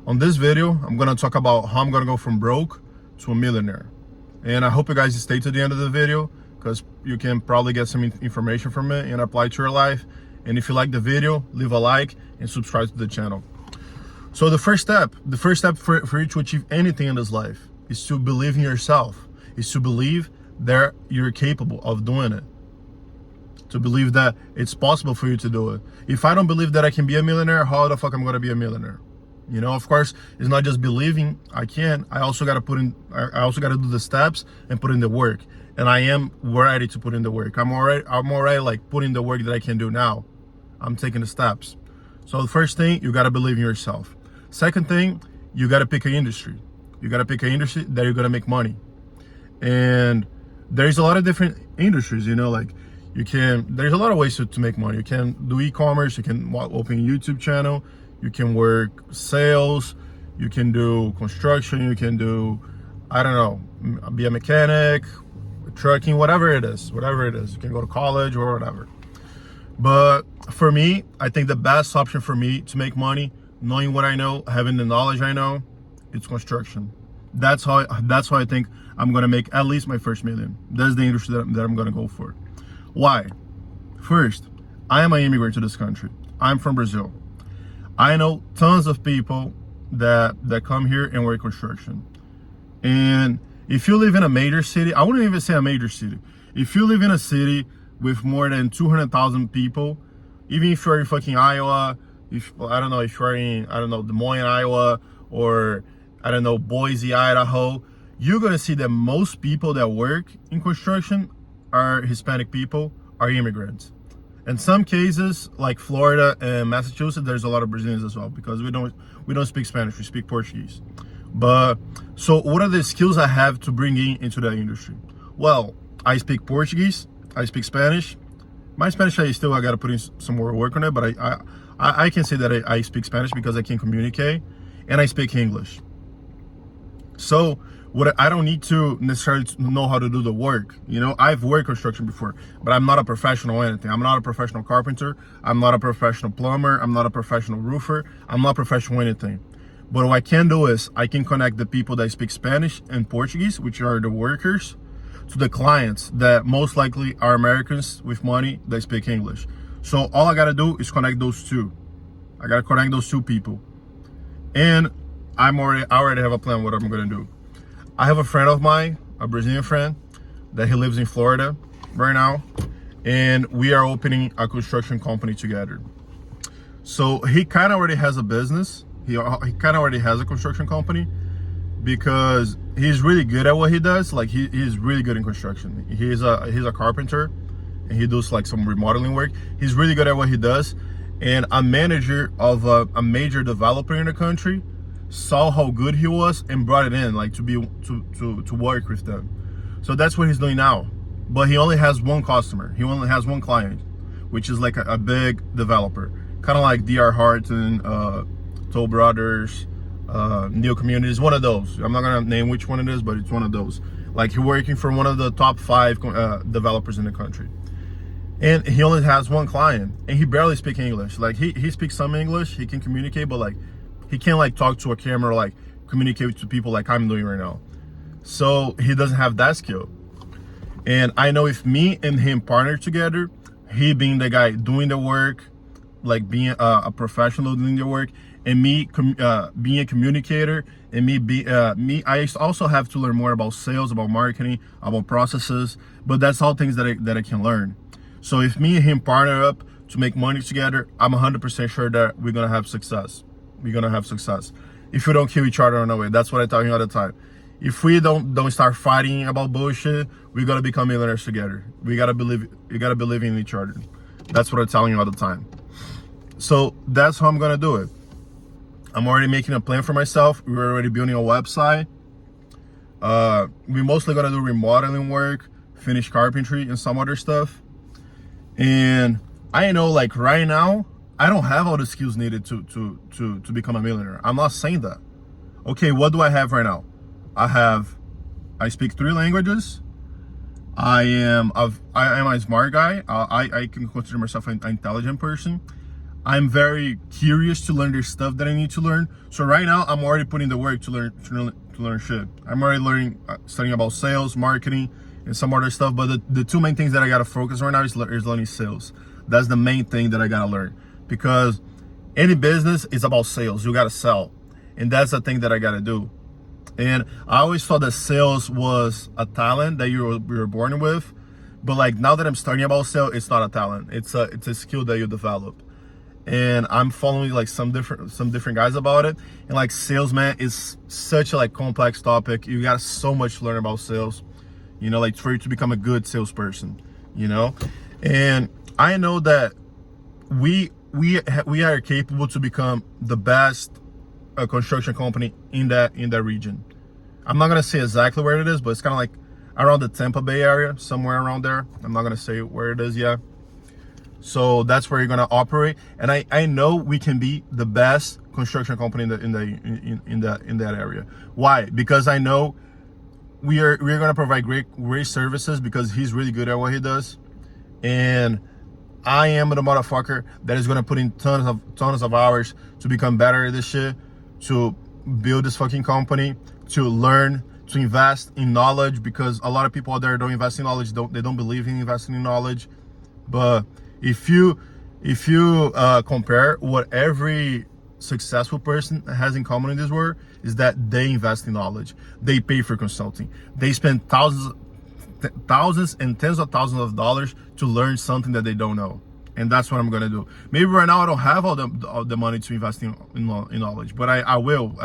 On this video, I'm gonna talk about how I'm gonna go from broke to a millionaire. And I hope you guys stay to the end of the video because you can probably get some information from it and apply to your life. And if you like the video, leave a like and subscribe to the channel. So the first step for you to achieve anything in this life is to believe in yourself, is to believe that you're capable of doing it. To believe that it's possible for you to do it. If I don't believe that I can be a millionaire, how the fuck I'm gonna be a millionaire? You know, of course, it's not just believing I can. I also gotta do the steps and put in the work. And I am ready to put in the work. I'm already like putting the work that I can do now. I'm taking the steps. So the first thing, you gotta believe in yourself. Second thing, you gotta pick an industry. You gotta pick an industry that you're gonna make money. And there's a lot of different industries, you know, like there's a lot of ways to make money. You can do e-commerce, you can open a YouTube channel, you can work sales, you can do construction, you can do, I don't know, be a mechanic, trucking, whatever it is. You can go to college or whatever. But for me, I think the best option for me to make money, knowing what I know, having the knowledge I know, it's construction. That's how I think I'm gonna make at least my first million. That's the industry that I'm gonna go for. Why? First, I am an immigrant to this country. I'm from Brazil. I know tons of people that come here and work construction. And if you live in a major city, I wouldn't even say a major city. If you live in a city with more than 200,000 people, even if you're in fucking Iowa, if you're in, Des Moines, Iowa, or Boise, Idaho, you're gonna see that most people that work in construction are Hispanic people, are immigrants. In some cases, like Florida and Massachusetts, there's a lot of Brazilians as well because we don't speak Spanish, we speak Portuguese. But so what are the skills I have to bring into that industry? Well, I speak Portuguese, I speak Spanish. My Spanish, I gotta put in some more work on it, but I can say that I speak Spanish because I can communicate, and I speak English. So I don't need to necessarily know how to do the work. You know, I've worked construction before, but I'm not a professional or anything. I'm not a professional carpenter. I'm not a professional plumber. I'm not a professional roofer. I'm not professional anything. But what I can do is I can connect the people that speak Spanish and Portuguese, which are the workers, to the clients that most likely are Americans with money that speak English. So all I gotta do is connect those two. I gotta connect those two people. And I already have a plan what I'm gonna do. I have a friend of mine, a Brazilian friend, that he lives in Florida right now, and we are opening a construction company together. So he kind of already has a business. He kind of already has a construction company because he's really good at what he does. Like he's really good in construction. He's a carpenter, and he does like some remodeling work. He's really good at what he does, and a manager of a major developer in the country saw how good he was and brought it in, like to work with them. So that's what he's doing now. But he only has one customer. He only has one client, which is like a big developer, kind of like D.R. Horton, Toll Brothers, New Communities, one of those. I'm not gonna name which one it is, but it's one of those. Like he's working for one of the top 5 developers in the country. And he only has one client, and he barely speaks English. Like he speaks some English, he can communicate, but like he can't like talk to a camera, like communicate to people like I'm doing right now. So he doesn't have that skill. And I know if me and him partner together, he being the guy doing the work, like being a professional doing the work, and me being a communicator, and I also have to learn more about sales, about marketing, about processes, but that's all things that I can learn. So if me and him partner up to make money together, I'm 100% sure that we're gonna have success. We're gonna have success if we don't kill each other on the way. That's what I tell you all the time. If we don't start fighting about bullshit, we're gonna become millionaires together. You gotta believe in each other. That's what I'm telling you all the time. So that's how I'm gonna do it. I'm already making a plan for myself. We're already building a website. We're mostly gonna do remodeling work, finish carpentry, and some other stuff. And I know, like right now, I don't have all the skills needed to become a millionaire. I'm not saying that. Okay, what do I have right now? I speak 3 languages. I am a smart guy. I can consider myself an intelligent person. I'm very curious to learn the stuff that I need to learn. So right now, I'm already putting the work to learn shit. I'm already learning, studying about sales, marketing, and some other stuff. But the two main things that I gotta focus right now is learning sales. That's the main thing that I gotta learn, because any business is about sales. You gotta sell, and that's the thing that I gotta do. And I always thought that sales was a talent that you were born with, but like now that I'm studying about sales, it's not a talent. It's a skill that you develop. And I'm following like some different guys about it. And like sales, man, is such a like complex topic. You got so much to learn about sales, you know, like for you to become a good salesperson, you know. And I know that we are capable to become the best construction company in that region. I'm not gonna say exactly where it is, but it's kind of like around the Tampa Bay area, somewhere around there. I'm not gonna say where it is yet. So that's where you're gonna operate, and I know we can be the best construction company in that area. Why? Because I know we're gonna provide great services, because he's really good at what he does, and I am the motherfucker that is gonna put in tons of hours to become better at this shit, to build this fucking company, to learn, to invest in knowledge, because a lot of people out there don't invest in knowledge. They don't believe in investing in knowledge. But if you compare what every successful person has in common in this world, is that they invest in knowledge. They pay for consulting. They spend thousands and tens of thousands of dollars to learn something that they don't know. And that's what I'm gonna do. Maybe right now I don't have all the money to invest in knowledge, but I will.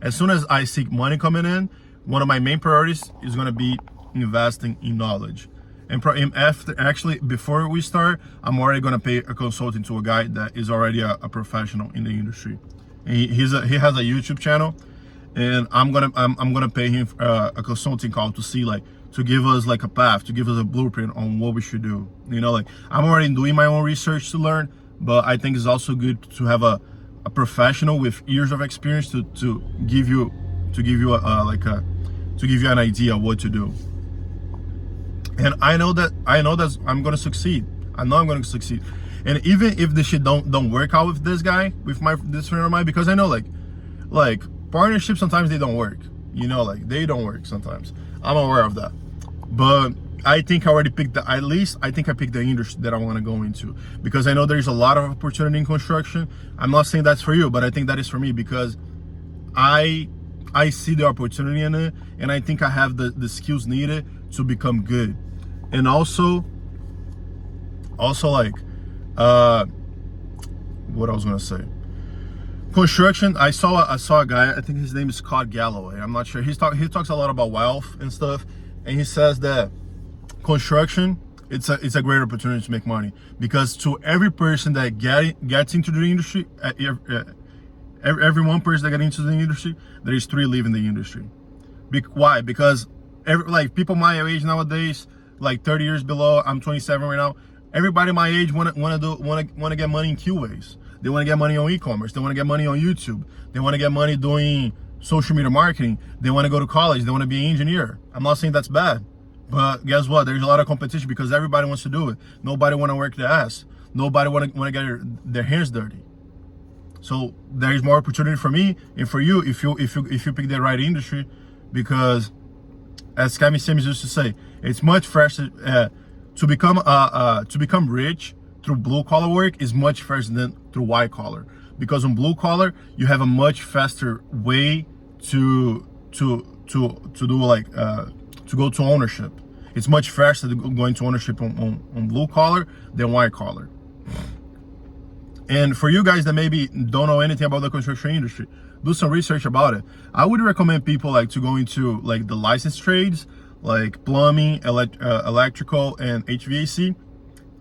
As soon as I see money coming in, one of my main priorities is gonna be investing in knowledge. And actually, before we start, I'm already gonna pay a consulting to a guy that is already a professional in the industry. And he has a YouTube channel, and I'm gonna pay him a consulting call to see, like, to give us like a path, to give us a blueprint on what we should do. You know, like, I'm already doing my own research to learn, but I think it's also good to have a professional with years of experience to give you an idea of what to do. And I know that I'm gonna succeed. I know I'm gonna succeed. And even if this shit don't work out with this guy, with this friend of mine, because I know like partnerships sometimes they don't work. You know, like they don't work sometimes. I'm aware of that. But I think I already picked I think I picked the industry that I want to go into, because I know there's a lot of opportunity in construction. I'm not saying that's for you, but I think that is for me, because I see the opportunity in it, and I think I have the skills needed to become good. And also like what I was gonna say, construction, I saw a guy, I think his name is Scott Galloway, I'm not sure. He talks a lot about wealth and stuff, and he says that construction, it's a great opportunity to make money, because to every person that gets into the industry, every one person that gets into the industry, there is 3 leaving the industry. Why? Because like people my age nowadays, like 30 years below, I'm 27 right now. Everybody my age want to get money in Q ways. They want to get money on e-commerce. They want to get money on YouTube. They want to get money doing social media marketing. They want to go to college. They want to be an engineer. I'm not saying that's bad, but guess what? There's a lot of competition, because everybody wants to do it. Nobody want to work their ass. Nobody want to get their hands dirty. So there's more opportunity for me and for you if you pick the right industry, because as Kevin Sims used to say, it's much faster to become rich through blue collar work is much faster than through white collar, because on blue collar you have a much faster way to do like to go to ownership. It's much faster to go into ownership on blue collar than white collar. And for you guys that maybe don't know anything about the construction industry, do some research about it. I would recommend people like to go into like the licensed trades, like plumbing, electrical, and HVAC.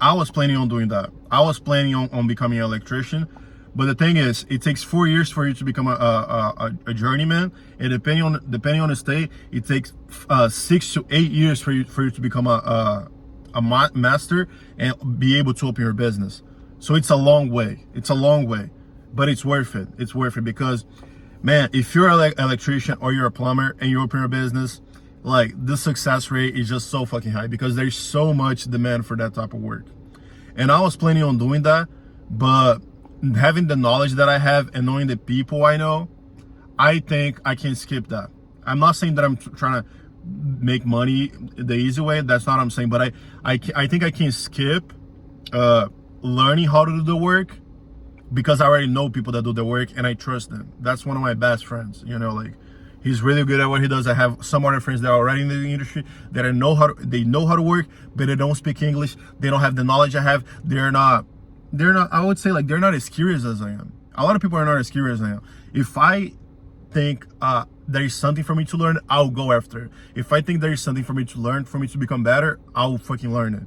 I was planning on doing that. I was planning on becoming an electrician, but the thing is, it takes 4 years for you to become a journeyman, and depending on the state, it takes 6 to 8 years for you to become a master and be able to open your business. So it's a long way. It's a long way, but it's worth it. It's worth it, because, man, if you're an electrician or you're a plumber and you open your business, like, the success rate is just so fucking high, because there's so much demand for that type of work. And I was planning on doing that, but having the knowledge that I have and knowing the people I know, I think I can skip that. I'm not saying that I'm trying to make money the easy way. That's not what I'm saying. But I think I can skip learning how to do the work, because I already know people that do the work and I trust them. That's one of my best friends. You know, like, he's really good at what he does. I have some other friends that are already in the industry that know how to work, but they don't speak English. They don't have the knowledge I have. They're not, I would say, like, they're not as curious as I am. A lot of people are not as curious as I am. If I think there is something for me to learn, I'll go after it. If I think there is something for me to learn, for me to become better, I'll fucking learn it.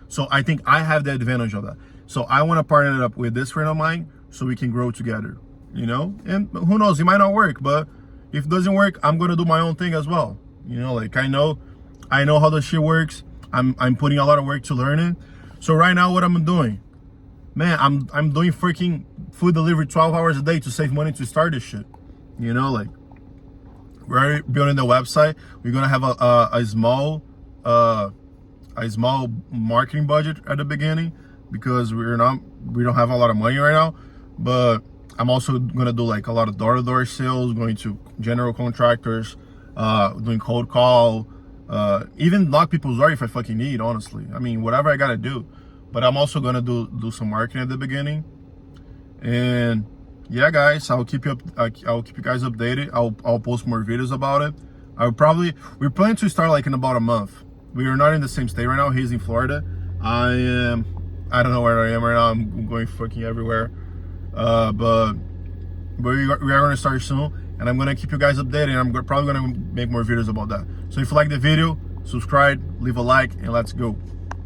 So I think I have the advantage of that. So I want to partner it up with this friend of mine so we can grow together, you know? And who knows, it might not work, but if it doesn't work, I'm going to do my own thing as well. You know, like, I know how the shit works. I'm putting a lot of work to learn it. So right now, what I'm doing, man, I'm doing freaking food delivery 12 hours a day to save money to start this shit. You know, like, we're building the website. We're going to have a small marketing budget at the beginning, because we don't have a lot of money right now. But I'm also gonna do like a lot of door-to-door sales, going to general contractors, doing cold call, even knock people's door if I fucking need, honestly. I mean, whatever I gotta do. But I'm also gonna do some marketing at the beginning. And yeah, guys, I'll keep you guys updated. I'll post more videos about it. We're planning to start like in about a month. We are not in the same state right now. He's in Florida. I don't know where I am right now. I'm going fucking everywhere. But we are going to start soon, and I'm going to keep you guys updated, and I'm probably going to make more videos about that. So if you like the video, subscribe, leave a like, and let's go.